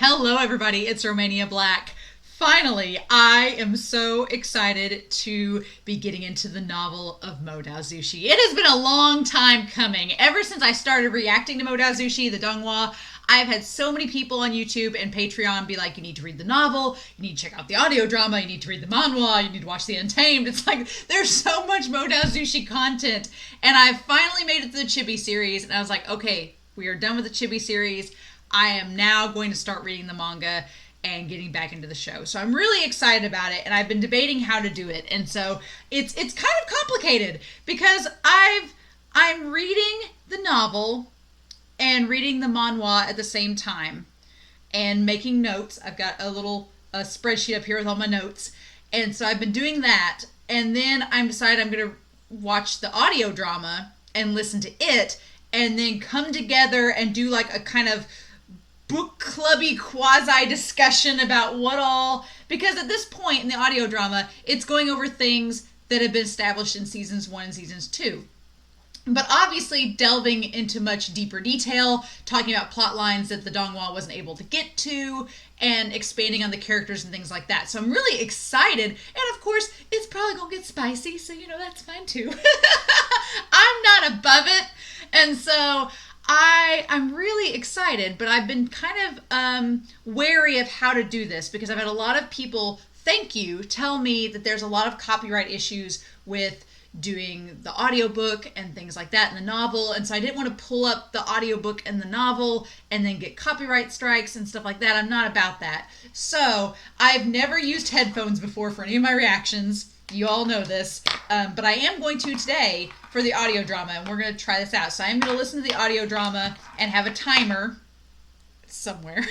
Hello, everybody. It's Romania Black. Finally, I am so excited to be getting into the novel of Modao Zushi. It has been a long time coming. Ever since I started reacting to Modao Zushi, the donghua, I've had so many people on YouTube and Patreon be like, you need to read the novel, you need to check out the audio drama, you need to read the manhwa, you need to watch the Untamed. It's like, there's so much Modao Zushi content. And I finally made it to the Chibi series, and I was like, okay, we are done with the Chibi series. I am now going to start reading the manga and getting back into the show. So I'm really excited about it, and I've been debating how to do it. And so it's kind of complicated because I'm reading the novel and reading the manhwa at the same time and making notes. I've got a spreadsheet up here with all my notes. And so I've been doing that, and then I'm decided I'm going to watch the audio drama and listen to it, and then come together and do like a kind of book clubby quasi discussion about what all, because at this point in the audio drama, it's going over things that have been established in seasons 1 and seasons 2. But obviously delving into much deeper detail, talking about plot lines that the donghua wasn't able to get to, and expanding on the characters and things like that. So I'm really excited. And of course, it's probably going to get spicy, so that's fine too. I'm not above it. And so I'm really excited, but I've been kind of wary of how to do this because I've had a lot of people, tell me that there's a lot of copyright issues with doing the audiobook and things like that in the novel. And so I didn't want to pull up the audiobook and the novel and then get copyright strikes and stuff like that. I'm not about that. So I've never used headphones before for any of my reactions. You all know this, but I am going to today for the audio drama, and we're going to try this out. So I'm going to listen to the audio drama and have a timer somewhere,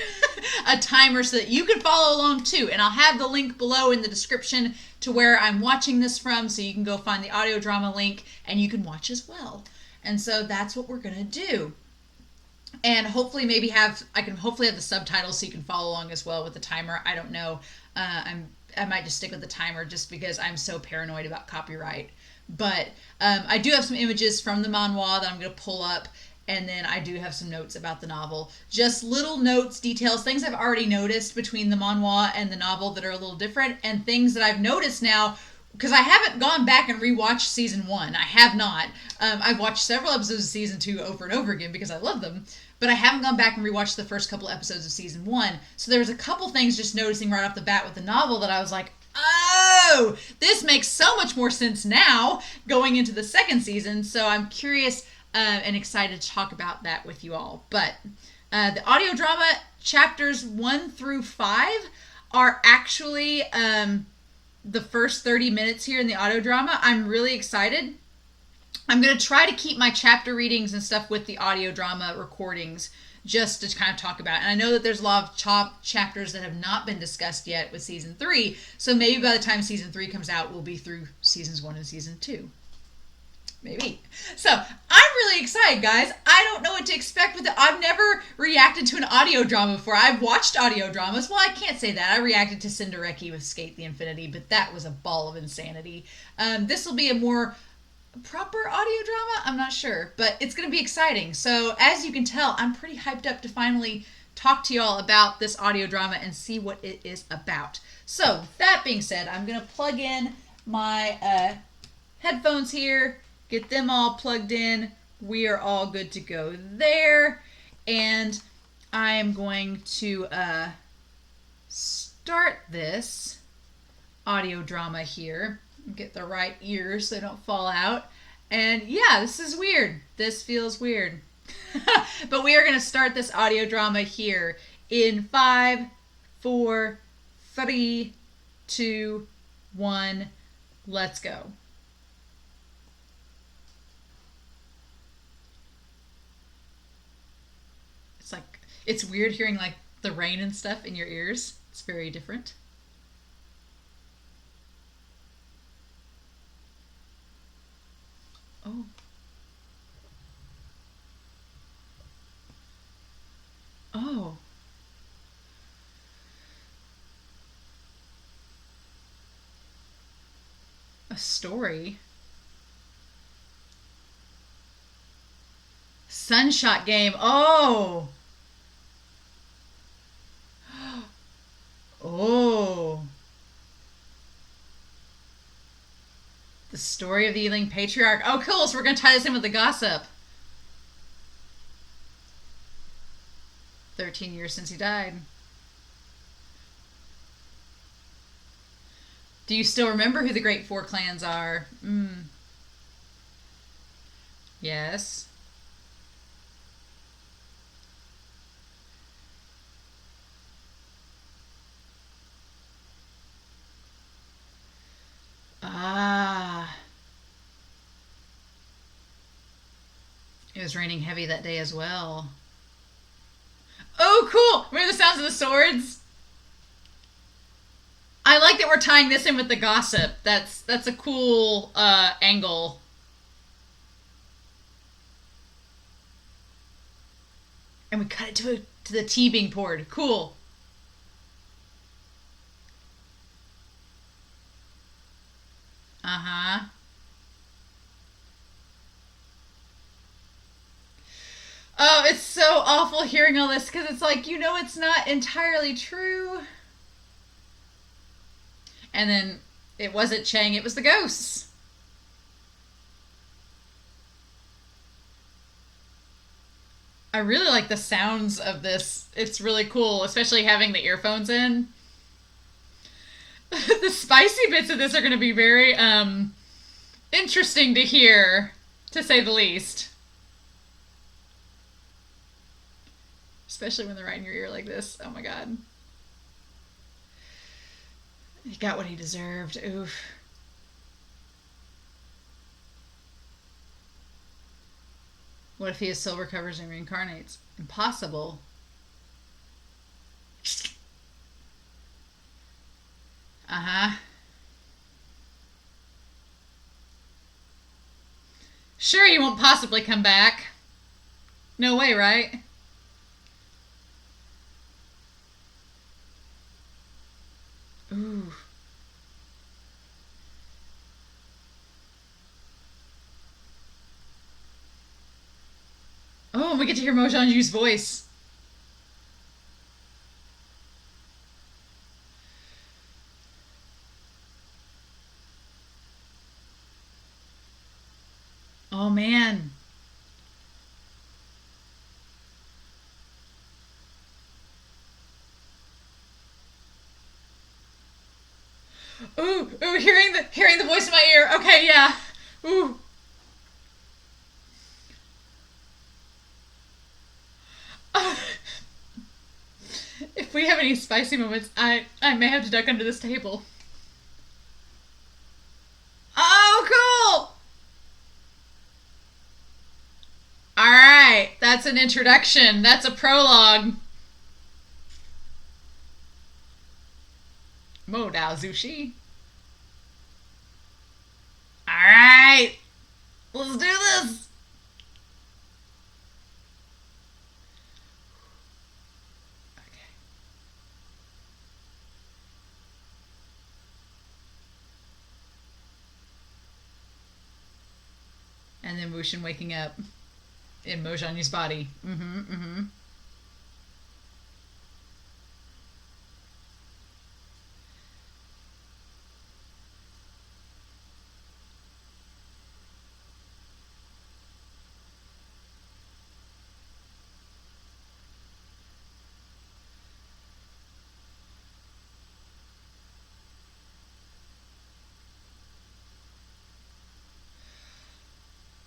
a timer so that you can follow along too. And I'll have the link below in the description to where I'm watching this from, so you can go find the audio drama link and you can watch as well. And so that's what we're going to do. And hopefully I can hopefully have the subtitles so you can follow along as well with the timer. I don't know. I might just stick with the timer just because I'm so paranoid about copyright. But I do have some images from the manhwa that I'm going to pull up, and then I do have some notes about the novel. Just little notes, details, things I've already noticed between the manhwa and the novel that are a little different, and things that I've noticed now because I haven't gone back and rewatched season 1. I have not. I've watched several episodes of season 2 over and over again because I love them. But I haven't gone back and rewatched the first couple episodes of season 1. So there was a couple things just noticing right off the bat with the novel that I was like, oh, this makes so much more sense now going into the second season. So I'm curious and excited to talk about that with you all. But the audio drama chapters 1 through 5 are actually the first 30 minutes here in the audio drama. I'm really excited. I'm going to try to keep my chapter readings and stuff with the audio drama recordings just to kind of talk about it. And I know that there's a lot of chapters that have not been discussed yet with season 3. So maybe by the time season 3 comes out, we'll be through seasons 1 and season 2. Maybe. So I'm really excited, guys. I don't know what to expect with it. I've never reacted to an audio drama before. I've watched audio dramas. Well, I can't say that. I reacted to Cindereki with Skate the Infinity, but that was a ball of insanity. This will be a more proper audio drama? I'm not sure, but it's going to be exciting. So as you can tell, I'm pretty hyped up to finally talk to y'all about this audio drama and see what it is about. So with that being said, I'm going to plug in my headphones here, get them all plugged in. We are all good to go there. And I am going to start this audio drama here. Get the right ears so they don't fall out. And yeah, this is weird. This feels weird. But we are going to start this audio drama here in 5, 4, 3, 2, 1. Let's go. It's weird hearing like the rain and stuff in your ears. It's very different. Oh. Oh. A story. Sunshot game. Oh. The story of the Ealing patriarch. Oh, cool. So we're going to tie this in with the gossip. 13 years since he died. Do you still remember who the Great Four Clans are? Yes. Ah. It was raining heavy that day as well. Oh, cool! Remember the sounds of the swords? I like that we're tying this in with the gossip. That's a cool angle. And we cut it to the tea being poured. Cool. Uh-huh. Oh, it's so awful hearing all this because it's like, it's not entirely true. And then it wasn't Chang, it was the ghosts. I really like the sounds of this. It's really cool, especially having the earphones in. The spicy bits of this are going to be very interesting to hear, to say the least. Especially when they're right in your ear like this. Oh my god. He got what he deserved. Oof. What if he has soul recovers and reincarnates? Impossible. Uh-huh. Sure, he won't possibly come back. No way, right? Ooh. Oh, and we get to hear Mo Jianyu's voice. Oh, man. Ooh, hearing the voice in my ear. Okay, yeah. Ooh. If we have any spicy moments, I may have to duck under this table. Oh, cool! Alright, that's an introduction. That's a prologue. Modao Zushi. Alright, let's do this! And then Wushin waking up in Mo Jianyu's body.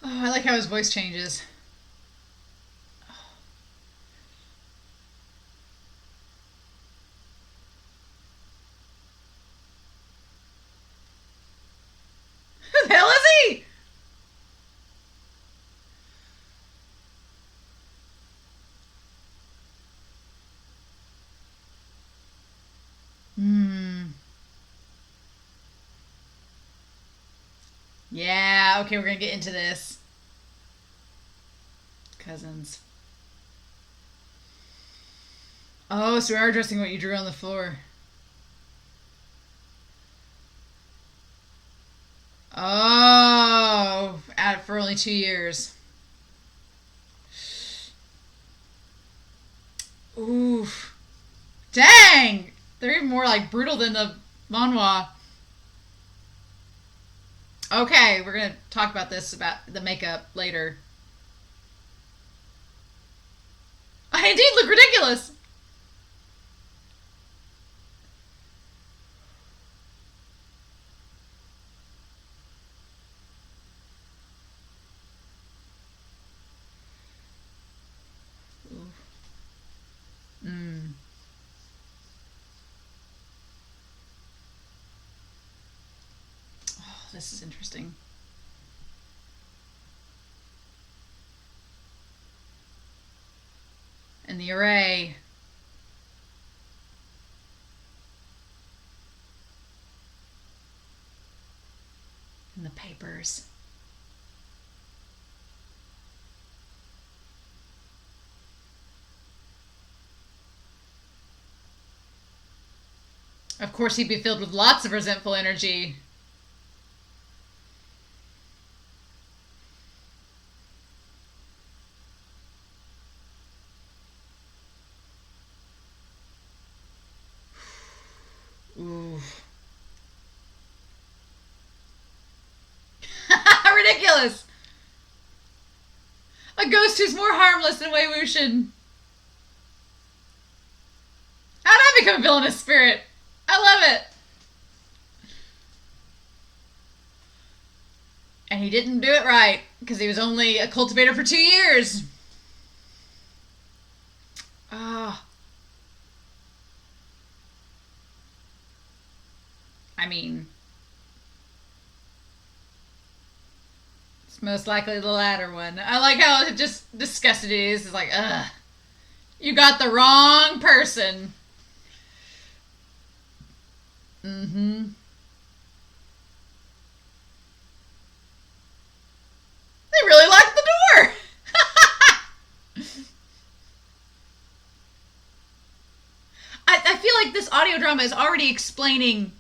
Oh, I like how his voice changes. Who the hell is he? Yeah, okay, we're gonna get into this. Cousins. Oh, so we are addressing what you drew on the floor. Oh, for only 2 years. Oof. Dang! They're even more like brutal than the Manhua. Okay, we're going to talk about this, about the makeup later. I indeed look ridiculous. Mm. Oh, this is interesting. And the array. And the papers. Of course, he'd be filled with lots of resentful energy. Ooh. Ridiculous! A ghost who's more harmless than Wei Wuxian. How did I become a villainous spirit? I love it! And he didn't do it right, because he was only a cultivator for 2 years. Ah. I mean, it's most likely the latter one. I like how just disgusted he is. It's like, ugh. You got the wrong person. Mm-hmm. They really locked the door. I feel like this audio drama is already explaining.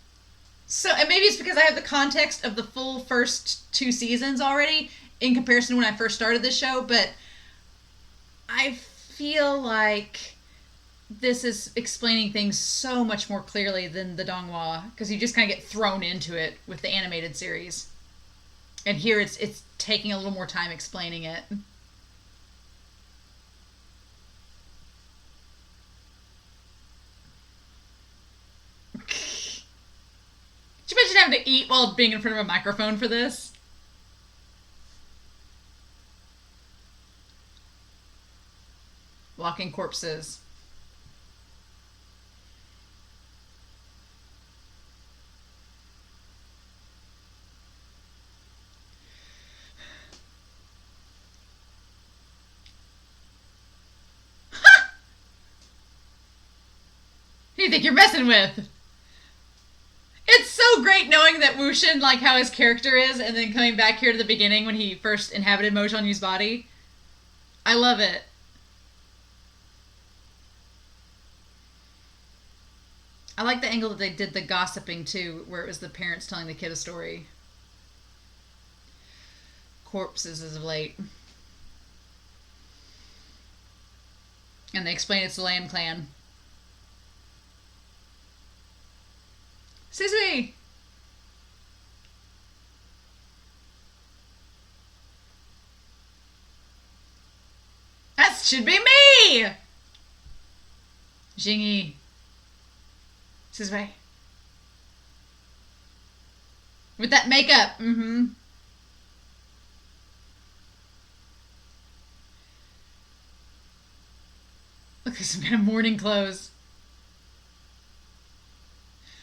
So, and maybe it's because I have the context of the full first 2 seasons already in comparison to when I first started this show, but I feel like this is explaining things so much more clearly than the donghua, because you just kind of get thrown into it with the animated series. And here it's taking a little more time explaining it. Could you imagine having to eat while being in front of a microphone for this? Walking corpses. Who do you think you're messing with? It's so great knowing that Wuxian, like how his character is, and then coming back here to the beginning when he first inhabited Mo Xuanyu's body. I love it. I like the angle that they did the gossiping too, where it was the parents telling the kid a story. Corpses as of late. And they explain it's the Land Clan. Excuse me! That should be me! Jingyi. This way. With that makeup. Mm-hmm. Look like some kind of morning clothes.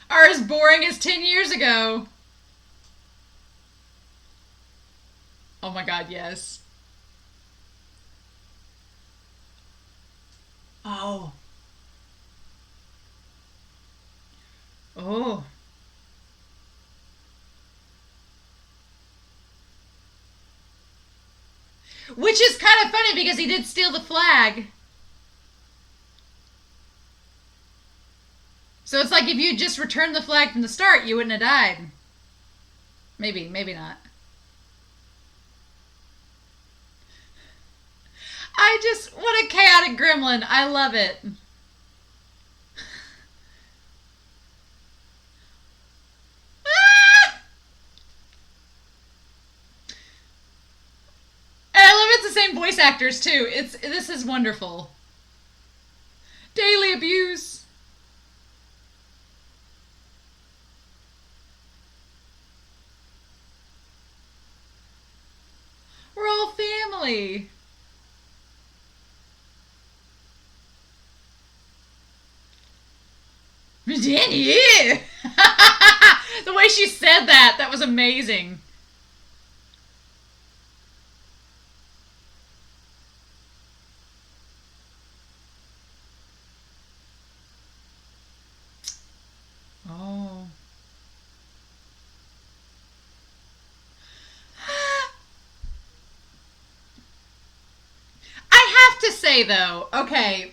Are as boring as 10 years ago. Oh my god, yes. Oh. Oh. Which is kind of funny because he did steal the flag. So it's like if you just returned the flag from the start, you wouldn't have died. Maybe, maybe not. What a chaotic gremlin. I love it. Ah! same voice actors too. This is wonderful. Daily abuse. We're all family. Yeah. The way she said that was amazing. Oh. I have to say though, okay,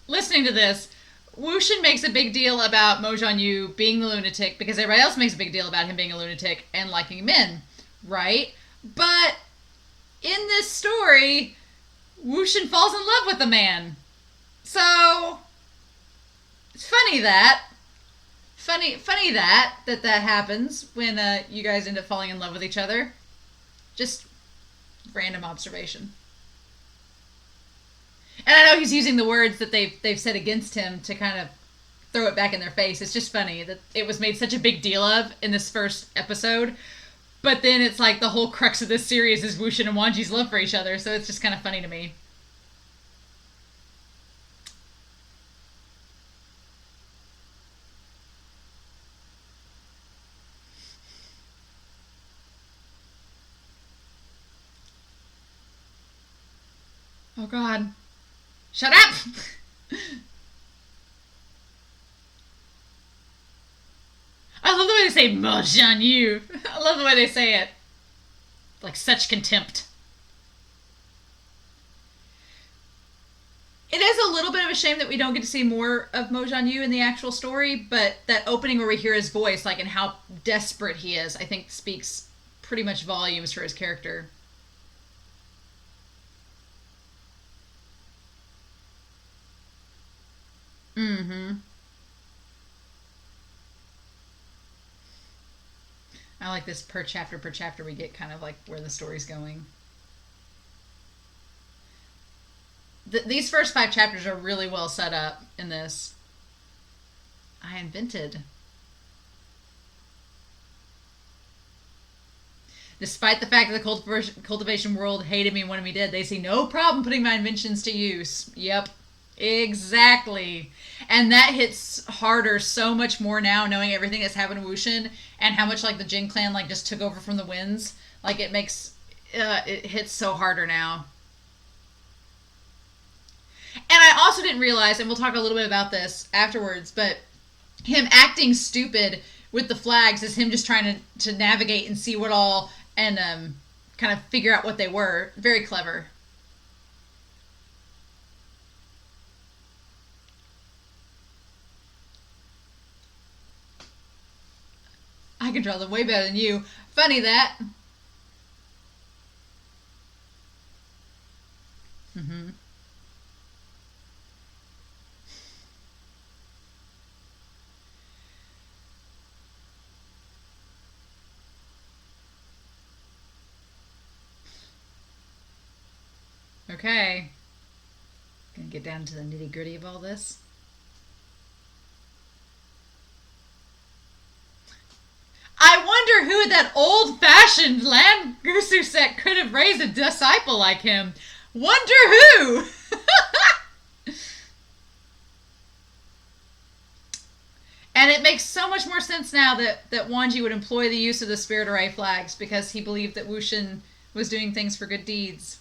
listening to this, Wuxin makes a big deal about Mo Xuanyu being the lunatic because everybody else makes a big deal about him being a lunatic and liking men, right? But in this story, Wuxin falls in love with the man. So it's funny that happens when you guys end up falling in love with each other. Just random observation. And I know he's using the words that they've said against him to kind of throw it back in their face. It's just funny that it was made such a big deal of in this first episode. But then it's like the whole crux of this series is Wuxin and Wanji's love for each other. So it's just kind of funny to me. Oh God. Shut up! I love the way they say Mo Xuanyu. I love the way they say it. Like such contempt. It is a little bit of a shame that we don't get to see more of Mo Xuanyu in the actual story, but that opening where we hear his voice, like, and how desperate he is, I think speaks pretty much volumes for his character. Mm-hmm. I like this per chapter we get kind of like where the story's going. These first 5 chapters are really well set up in this. I invented. Despite the fact that the cultivation world hated me and wanted me dead, they see no problem putting my inventions to use. Yep. Exactly. And that hits harder so much more now, knowing everything that's happened to Wuxin and how much like the Jin clan like just took over from the winds. Like it makes it hits so harder now. And I also didn't realize, and we'll talk a little bit about this afterwards, but him acting stupid with the flags is him just trying to navigate and see what all and kind of figure out what they were. Very clever. I can draw them way better than you. Funny that. Mm-hmm. Okay. Gonna get down to the nitty gritty of all this. I wonder who that old-fashioned Langusu sect could have raised a disciple like him. Wonder who? And it makes so much more sense now that Wanji would employ the use of the spirit array flags because he believed that Wuxin was doing things for good deeds.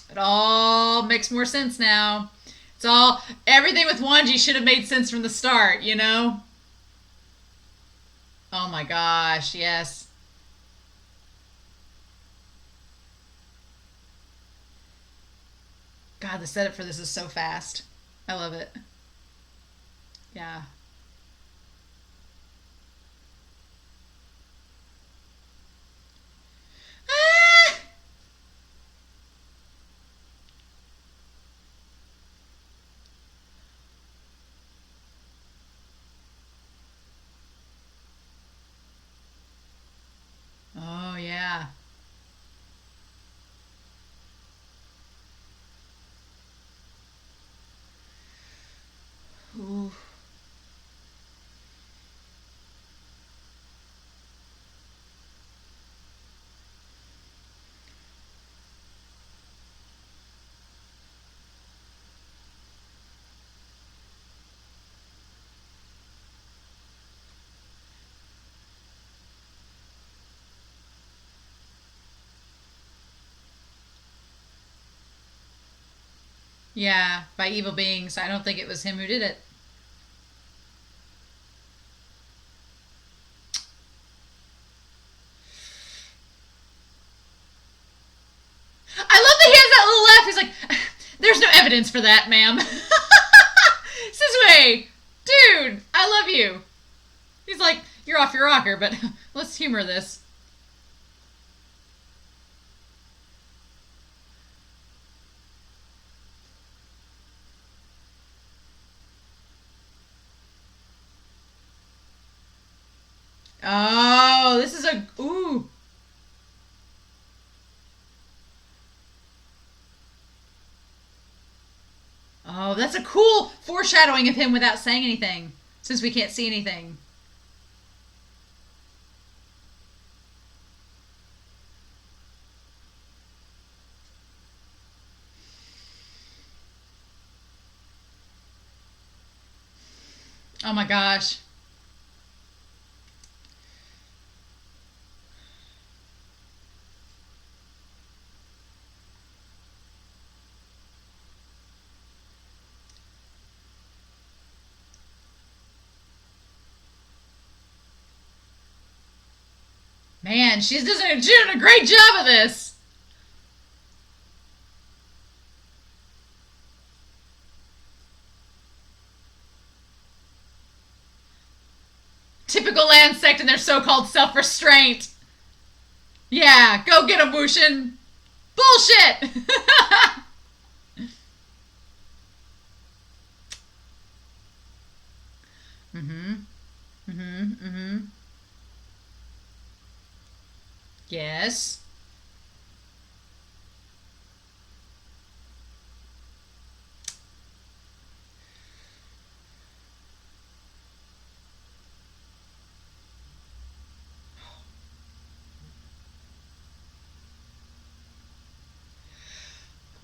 It all makes more sense now. It's all, everything with Wanji should have made sense from the start, you know? Oh my gosh, yes. God, the setup for this is so fast. I love it. Yeah. Ah! Oh, yeah. Yeah, by evil beings. I don't think it was him who did it. I love that he has that little laugh. He's like, "There's no evidence for that, ma'am." Sisue, dude, I love you. He's like, "You're off your rocker, but let's humor this." Oh, this is a ooh. Oh, that's a cool foreshadowing of him without saying anything, since we can't see anything. Oh my gosh. Man, she's doing a great job of this. Typical land sect and their so-called self-restraint. Yeah, go get 'em, Wushin. Bullshit. Mm-hmm. Mm-hmm. Mm-hmm. Yes.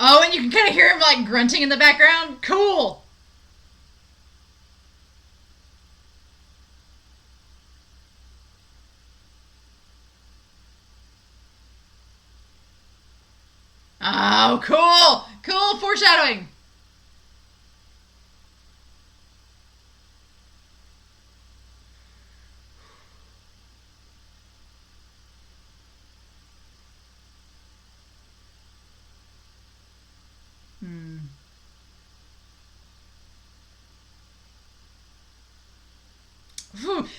Oh, and you can kind of hear him like grunting in the background. Cool. Oh, cool. Cool foreshadowing. Hmm.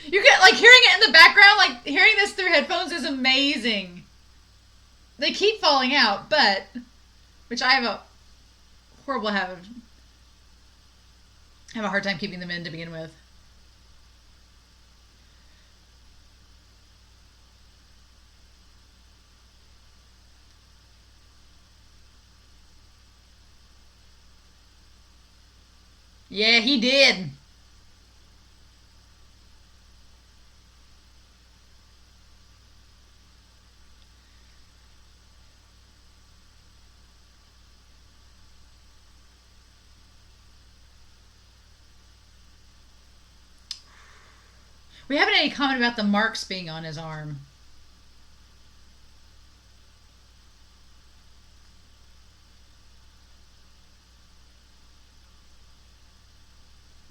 You get like hearing it in the background, like hearing this through headphones is amazing. They keep falling out, but which I have a horrible habit. I have a hard time keeping them in to begin with. Yeah, he did. We haven't any comment about the marks being on his arm.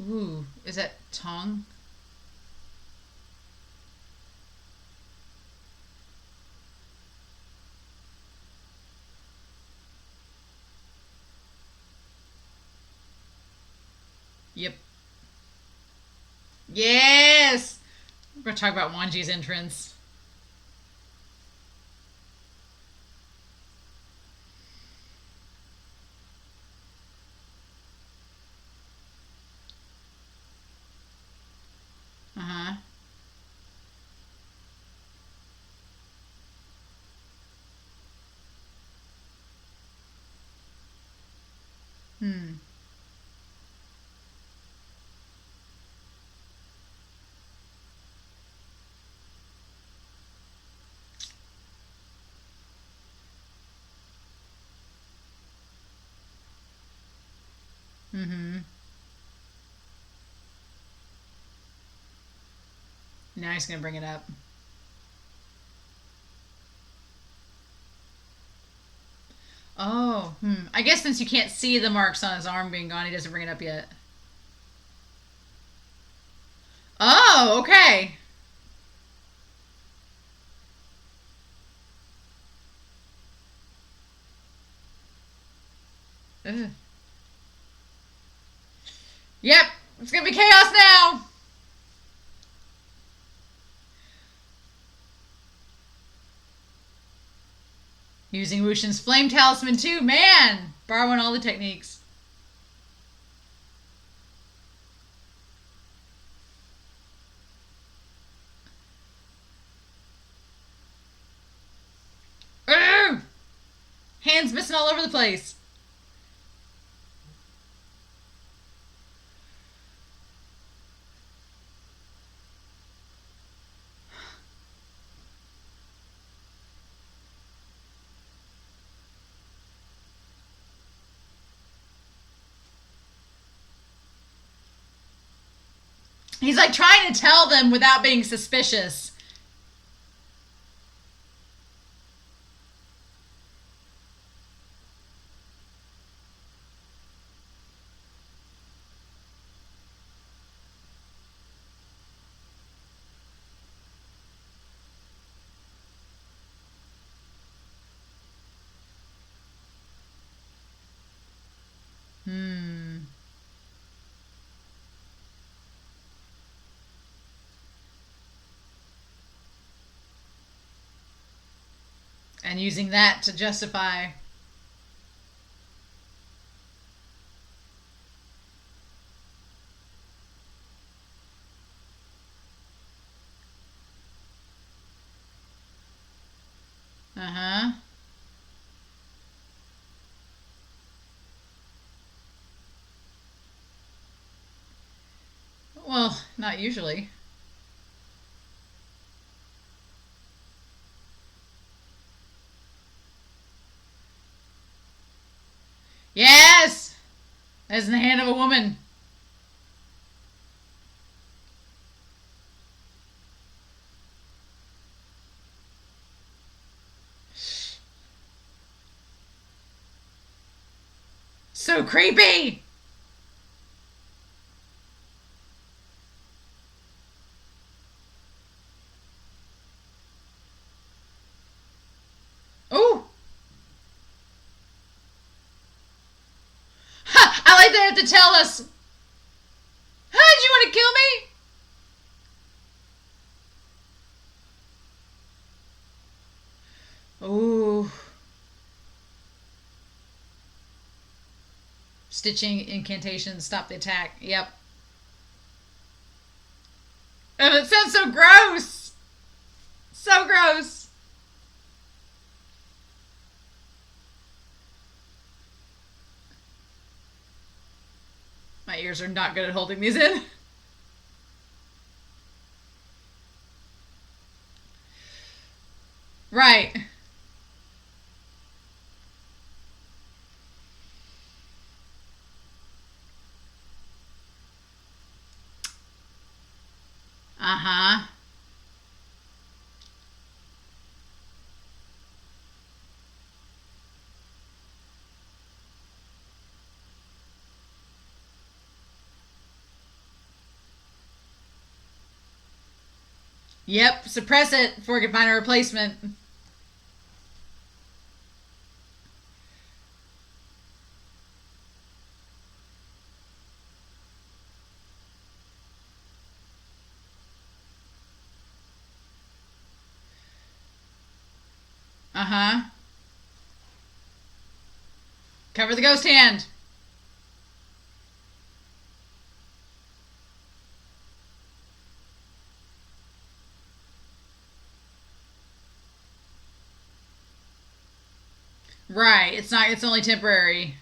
Ooh, is that tongue? Yep. Yes! We're going to talk about Wanji's entrance. Uh huh. Hmm. Mm hmm. Now he's going to bring it up. Oh, I guess since you can't see the marks on his arm being gone, he doesn't bring it up yet. Oh, okay. Ugh. Yep, it's gonna be chaos now. Using Wushin's flame talisman too, man! Borrowing all the techniques. Urgh! Hands missing all over the place. He's like trying to tell them without being suspicious. And using that to justify. Uh-huh. Well, not usually. Yes! As in the hand of a woman. So creepy! Oh! Ha! I like they have to tell us. How did you want to kill me? Ooh. Stitching incantations stop the attack. Yep. Oh, it sounds so gross. So gross. My ears are not good at holding these in. Right. Uh-huh. Yep, suppress it before we can find a replacement. Uh-huh. Cover the ghost hand. Right. It's only temporary.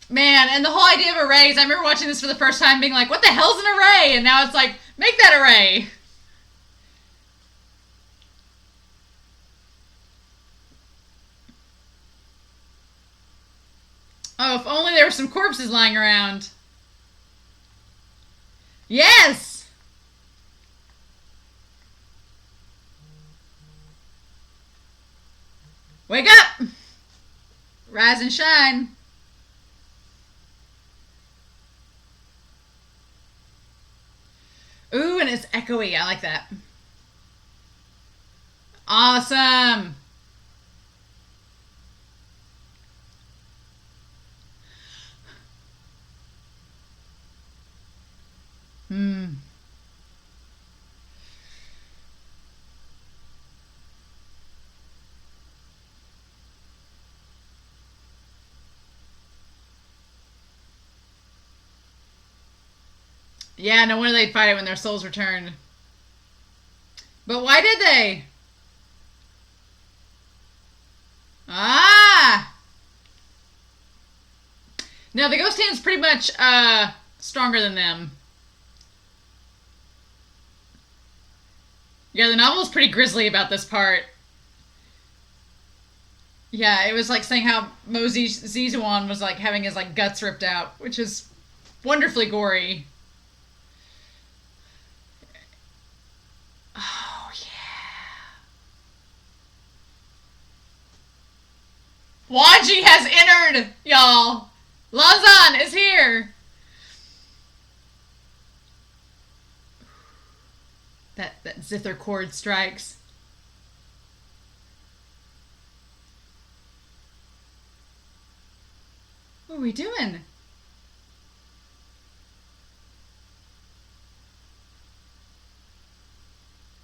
Man, and the whole idea of arrays, I remember watching this for the first time being like, what the hell's an array? And now it's like, make that array. Oh, if only there were some corpses lying around. Yes! Wake up! Rise and shine. Ooh, and it's echoey. I like that. Awesome. Hmm. Yeah, no wonder they'd fight it when their souls returned. But why did they? Ah! Now, the ghost hand's pretty much stronger than them. Yeah, the novel is pretty grisly about this part. Yeah, it was like saying how Mosey Zizuan was like having his like guts ripped out, which is wonderfully gory. Oh yeah. Wanji has entered, y'all. Lazan is here. That zither chord strikes. What are we doing?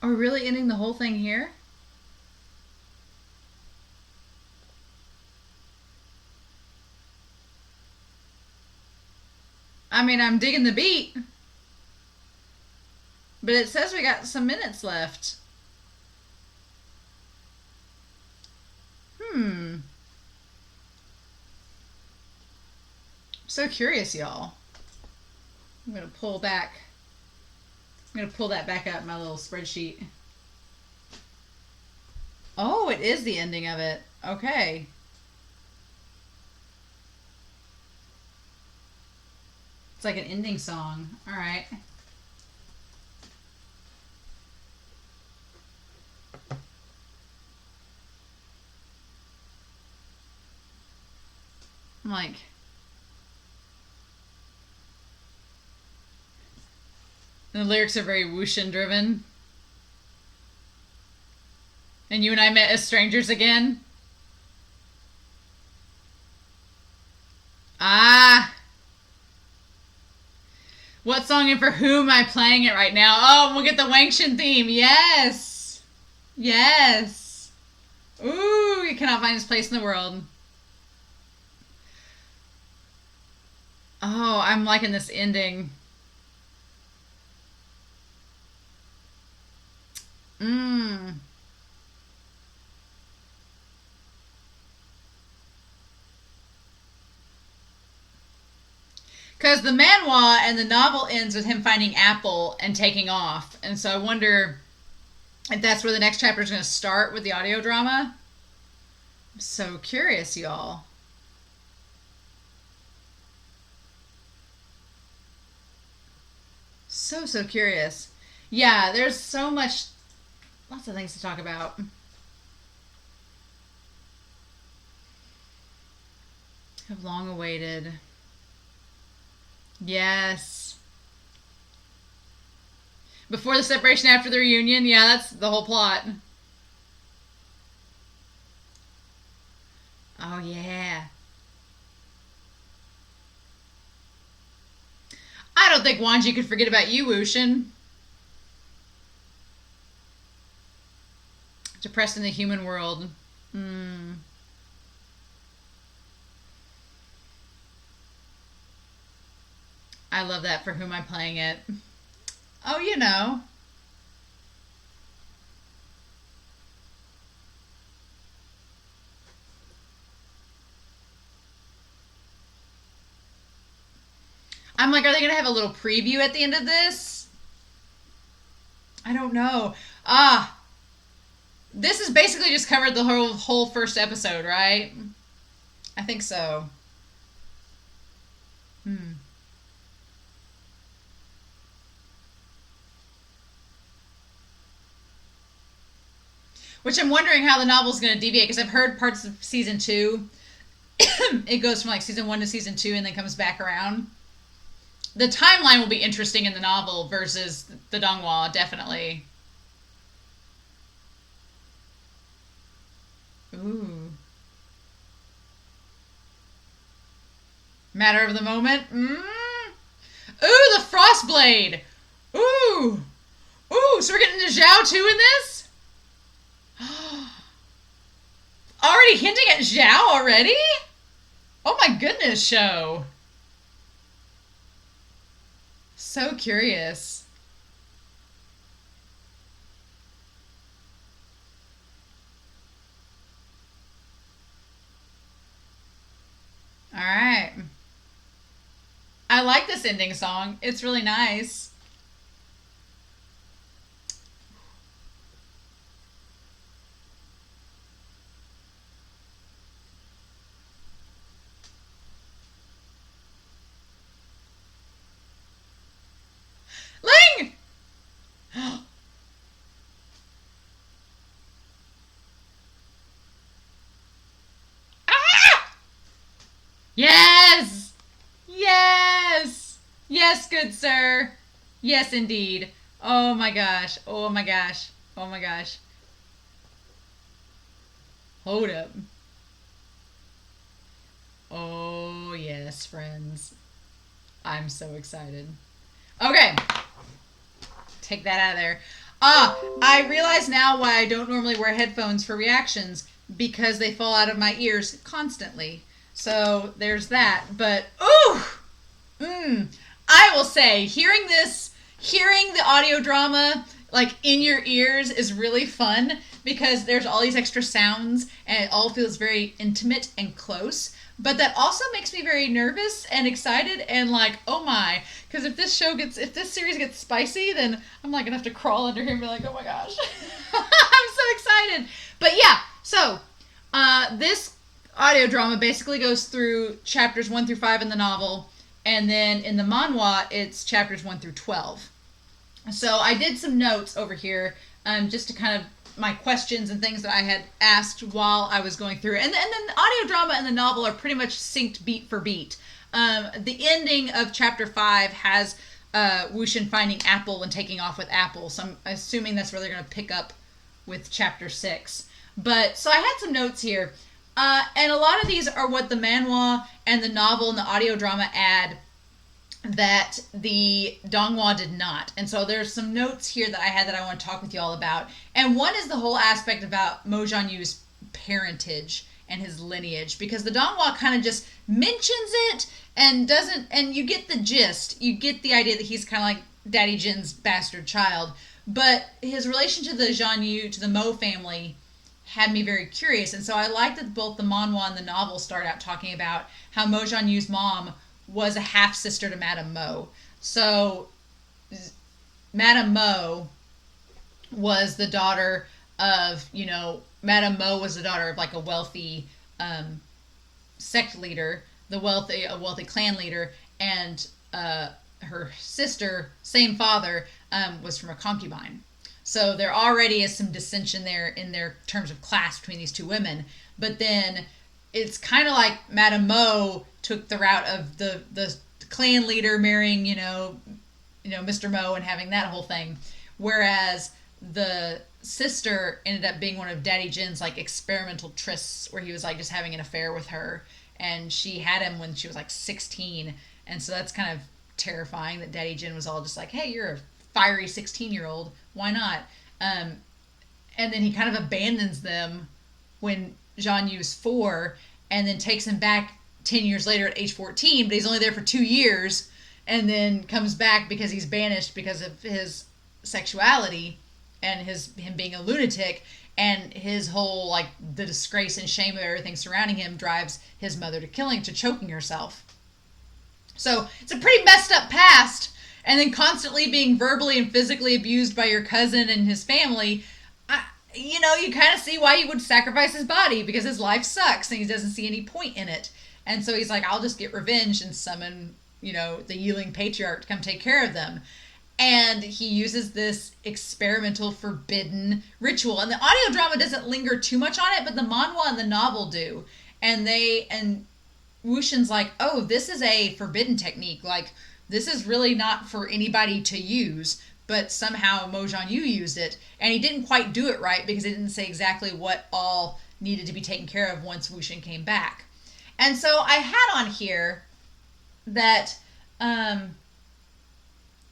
Are we really ending the whole thing here? I mean, I'm digging the beat. But it says we got some minutes left. So curious, y'all. I'm gonna pull back. I'm gonna pull that back up in my little spreadsheet. Oh, it is the ending of it. Okay. It's like an ending song. All right. I'm like, the lyrics are very Wuxian driven. And you and I met as strangers again. Ah. What song and for whom am I playing it right now? Oh, we'll get the Wangshan theme. Yes. Yes. Ooh, he cannot find his place in the world. Oh, I'm liking this ending. Mmm. Because the manhwa and the novel ends with him finding Apple and taking off. And so I wonder if that's where the next chapter is going to start with the audio drama. I'm so curious, y'all. So curious. Yeah, there's so much, lots of things to talk about. Have long awaited. Yes. Before the separation, after the reunion. Yeah, that's the whole plot. Oh, yeah. I don't think Wanji could forget about you, Wuxian. Depressed in the human world. I love that. For whom I'm playing it. Oh, you know. I'm like, are they going to have a little preview at the end of this? I don't know. This has basically just covered the whole first episode, right? I think so. Which I'm wondering how the novel's going to deviate, because I've heard parts of season 2. It goes from like season 1 to season 2 and then comes back around. The timeline will be interesting in the novel versus the donghua, definitely. Ooh. Matter of the moment. Ooh, the Frostblade. Ooh. Ooh, so we're getting into Zhao too in this? Already hinting at Zhao already? Oh my goodness, show. So curious. All right. I like this ending song. It's really nice. Ling! Ah! Yes! Yes! Yes, good sir. Yes, indeed. Oh my gosh. Oh my gosh. Oh my gosh. Hold up. Oh, yes, friends. I'm so excited. Okay. Take that out of there. I realize now why I don't normally wear headphones for reactions, because they fall out of my ears constantly. So there's that. But, I will say, hearing the audio drama like in your ears is really fun, because there's all these extra sounds and it all feels very intimate and close. But that also makes me very nervous and excited and like, oh my, because if this series gets spicy, then I'm like gonna have to crawl under here and be like, oh my gosh. I'm so excited. But yeah, so this audio drama basically goes through chapters 1 through 5 in the novel, and then in the manhwa it's chapters 1 through 12. So I did some notes over here, just to kind of my questions and things that I had asked while I was going through. And then the audio drama and the novel are pretty much synced beat for beat. The ending of chapter 5 has Wuxin finding Apple and taking off with Apple. So I'm assuming that's where they're going to pick up with chapter 6. But so I had some notes here. And a lot of these are what the manhwa and the novel and the audio drama add that the donghua did not. And so there's some notes here that I had that I want to talk with you all about. And one is the whole aspect about Mo Xuanyu's parentage and his lineage, because the donghua kind of just mentions it and doesn't, and you get the gist. You get the idea that he's kind of like Daddy Jin's bastard child. But his relation to the Xuanyu, to the Mo family, had me very curious. And so I like that both the manhwa and the novel start out talking about how Mo Xuanyu's mom was a half-sister to Madame Mo. So Madame Mo was the daughter of, Madame Mo was the daughter of like a wealthy sect leader, a wealthy clan leader, and her sister, same father, was from a concubine. So there already is some dissension there in their terms of class between these two women. But then it's kind of like Madame Mo took the route of the clan leader marrying, Mr. Mo and having that whole thing. Whereas the sister ended up being one of Daddy Jin's like experimental trysts, where he was like just having an affair with her. And she had him when she was like 16. And so that's kind of terrifying that Daddy Jin was all just like, hey, you're a fiery 16-year-old. Why not? And then he kind of abandons them when Xuanyu's 4, and then takes him back 10 years later at age 14, but he's only there for 2 years, and then comes back because he's banished because of his sexuality and him being a lunatic, and his whole, like, the disgrace and shame of everything surrounding him drives his mother to choking herself. So it's a pretty messed up past, and then constantly being verbally and physically abused by your cousin and his family. You kind of see why he would sacrifice his body, because his life sucks and he doesn't see any point in it. And so he's like, I'll just get revenge and summon, the Yiling patriarch to come take care of them. And he uses this experimental forbidden ritual. And the audio drama doesn't linger too much on it, but the manhwa and the novel do. And Wuxin's like, oh, this is a forbidden technique. Like, this is really not for anybody to use, but somehow Mo Xuanyu used it. And he didn't quite do it right because he didn't say exactly what all needed to be taken care of once Wuxin came back. And so I had on here that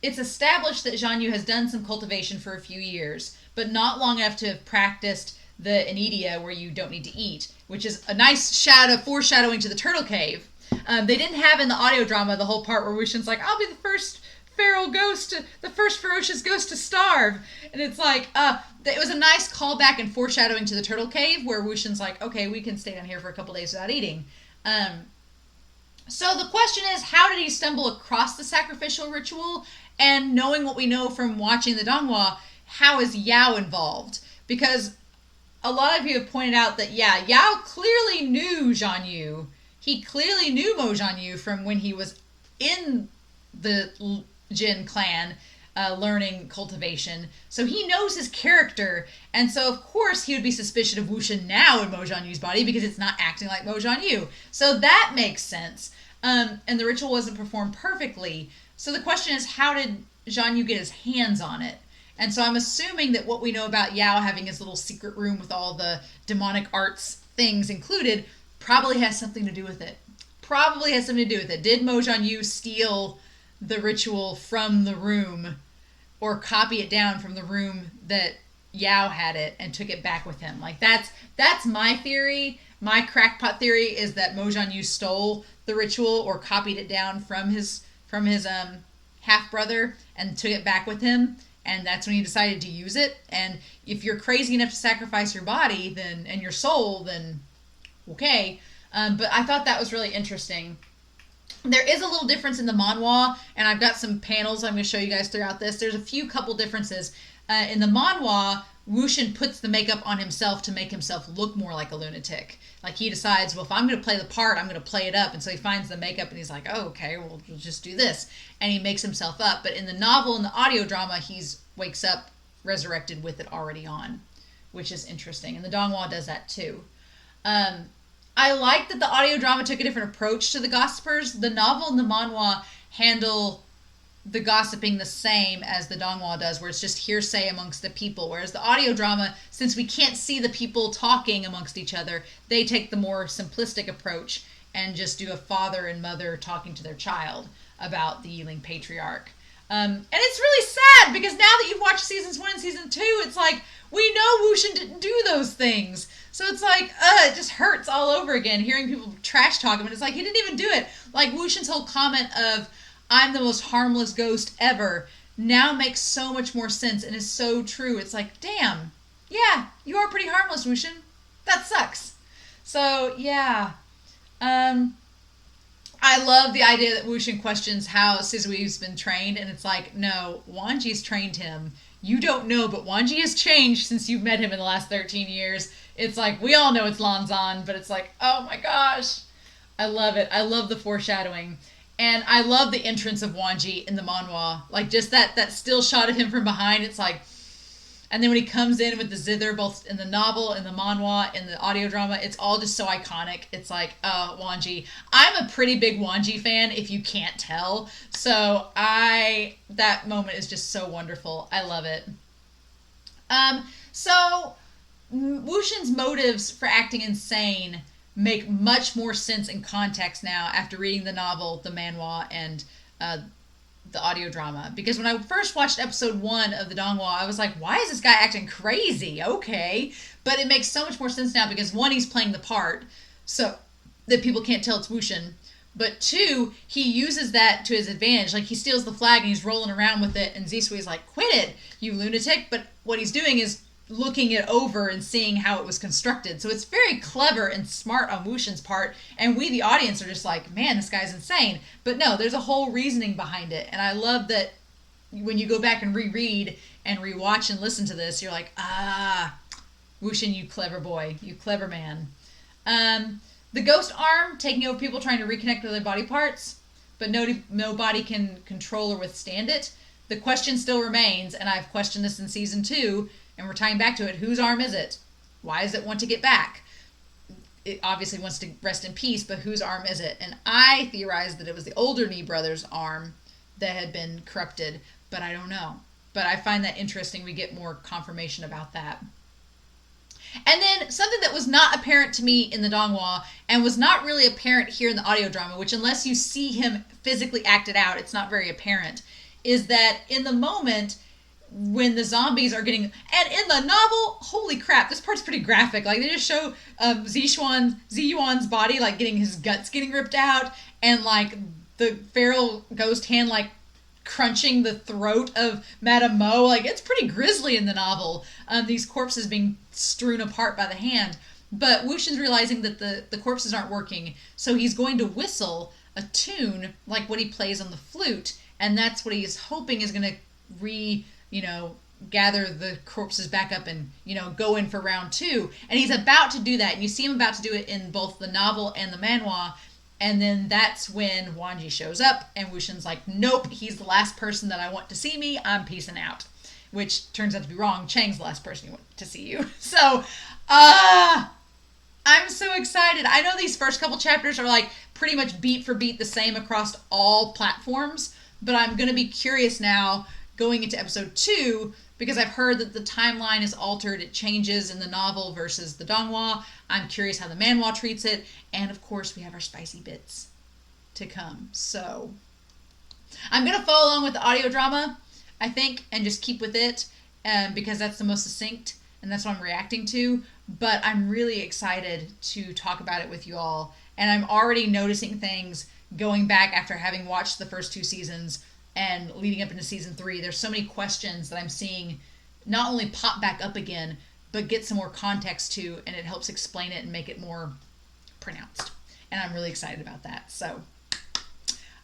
it's established that Xuanyu has done some cultivation for a few years, but not long enough to have practiced the Anidia where you don't need to eat, which is a nice foreshadowing to the Turtle Cave. They didn't have in the audio drama the whole part where Wuxin's like, I'll be the first the first ferocious ghost to starve. And it's like, it was a nice callback and foreshadowing to the Turtle Cave where Wuxin's like, okay, we can stay down here for a couple days without eating. So the question is, how did he stumble across the sacrificial ritual? And knowing what we know from watching the donghua, how is Yao involved? Because a lot of you have pointed out that, yeah, Yao clearly knew Xuanyu. He clearly knew Mo Xuanyu from when he was in the Jin clan learning cultivation. So he knows his character. And so, of course, he would be suspicious of Wuxin now in Mo Xuanyu's body because it's not acting like Mo Xuanyu. So that makes sense. And the ritual wasn't performed perfectly. So the question is, how did Xuanyu get his hands on it? And so I'm assuming that what we know about Yao having his little secret room with all the demonic arts things included probably has something to do with it. Probably has something to do with it. Did Mo Xuanyu steal the ritual from the room or copy it down from the room that Yao had it and took it back with him? Like, that's my theory. My crackpot theory is that Mo Xuanyu stole the ritual or copied it down from his half-brother and took it back with him, and that's when he decided to use it. And if you're crazy enough to sacrifice your body and your soul, then okay. But I thought that was really interesting. There is a little difference in the manhwa, and I've got some panels I'm going to show you guys throughout this. There's a couple differences. In the manhwa, Wuxin puts the makeup on himself to make himself look more like a lunatic. Like, he decides, well, if I'm going to play the part, I'm going to play it up. And so he finds the makeup and he's like, oh, okay, we'll just do this. And he makes himself up. But in the novel and the audio drama, he wakes up resurrected with it already on, which is interesting. And the donghua does that too. I like that the audio drama took a different approach to the gossipers. The novel and the manhwa handle the gossiping the same as the donghua does, where it's just hearsay amongst the people. Whereas the audio drama, since we can't see the people talking amongst each other, they take the more simplistic approach and just do a father and mother talking to their child about the Yiling patriarch. And it's really sad because now that you've watched seasons 1 and season 2, it's like, we know Wuxin didn't do those things. So it's like, it just hurts all over again hearing people trash talk him. And it's like, he didn't even do it. Like, Wuxin's whole comment of, I'm the most harmless ghost ever, now makes so much more sense and is so true. It's like, damn, yeah, you are pretty harmless, Wuxin. That sucks. So, yeah. I love the idea that Wuxin questions how Sizui's been trained, and it's like, no, Wanji's trained him. You don't know, but Wanji has changed since you've met him in the last 13 years. It's like, we all know it's Lanzan, but it's like, oh my gosh. I love it. I love the foreshadowing. And I love the entrance of Wanji in the manhwa. Like, just that still shot of him from behind. It's like, and then when he comes in with the zither, both in the novel, in the manhwa, in the audio drama, it's all just so iconic. It's like, Wanji. I'm a pretty big Wanji fan, if you can't tell. So that moment is just so wonderful. I love it. So Wuxin's motives for acting insane make much more sense in context now after reading the novel, the manhwa, and the audio drama. Because when I first watched episode 1 of the donghua, I was like, why is this guy acting crazy? Okay. But it makes so much more sense now because 1, he's playing the part so that people can't tell it's Wuxin. But 2, he uses that to his advantage. Like, he steals the flag and he's rolling around with it, and Zisui's like, quit it, you lunatic. But what he's doing is looking it over and seeing how it was constructed. So it's very clever and smart on Wuxin's part, and we, the audience, are just like, man, this guy's insane. But no, there's a whole reasoning behind it, and I love that when you go back and reread and rewatch and listen to this, you're like, Wuxin, you clever boy, you clever man. The ghost arm, taking over people trying to reconnect with their body parts, but nobody can control or withstand it. the question still remains, and I've questioned this in season 2, and we're tying back to it. Whose arm is it? Why does it want to get back? It obviously wants to rest in peace, but whose arm is it? And I theorized that it was the older Knee brother's arm that had been corrupted, but I don't know. But I find that interesting. We get more confirmation about that. And then something that was not apparent to me in the donghua and was not really apparent here in the audio drama, which unless you see him physically acted out, it's not very apparent, is that in the moment when the zombies are getting, and in the novel, holy crap, this part's pretty graphic. Like, they just show Ziyuan's body, like, getting his guts getting ripped out, and, like, the feral ghost hand, like, crunching the throat of Madame Mo. Like, it's pretty grisly in the novel, these corpses being strewn apart by the hand. But Wuxian's realizing that the corpses aren't working, so he's going to whistle a tune like what he plays on the flute, and that's what he's hoping is going to gather the corpses back up and, go in for round 2. And he's about to do that, and you see him about to do it in both the novel and the manhwa, and then that's when Wanji shows up, and Wuxian's like, nope, he's the last person that I want to see me, I'm peacing out. Which turns out to be wrong. Chang's the last person you want to see you. So, I'm so excited. I know these first couple chapters are like pretty much beat for beat the same across all platforms, but I'm going to be curious now going into episode 2, because I've heard that the timeline is altered. It changes in the novel versus the donghua. I'm curious how the manhwa treats it. And of course, we have our spicy bits to come. So I'm going to follow along with the audio drama, I think, and just keep with it, because that's the most succinct and that's what I'm reacting to. But I'm really excited to talk about it with you all. And I'm already noticing things going back after having watched the first 2 seasons and leading up into season 3. There's so many questions that I'm seeing not only pop back up again, but get some more context to, and it helps explain it and make it more pronounced. And I'm really excited about that. So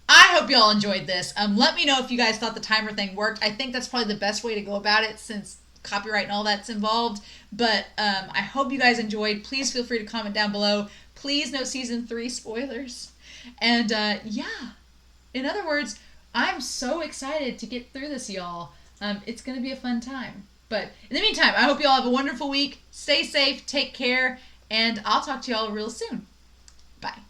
I hope y'all enjoyed this. Let me know if you guys thought the timer thing worked. I think that's probably the best way to go about it, since copyright and all that's involved. But I hope you guys enjoyed. Please feel free to comment down below. Please no season 3 spoilers. And in other words, I'm so excited to get through this, y'all. It's going to be a fun time. But in the meantime, I hope y'all have a wonderful week. Stay safe, take care, and I'll talk to y'all real soon. Bye.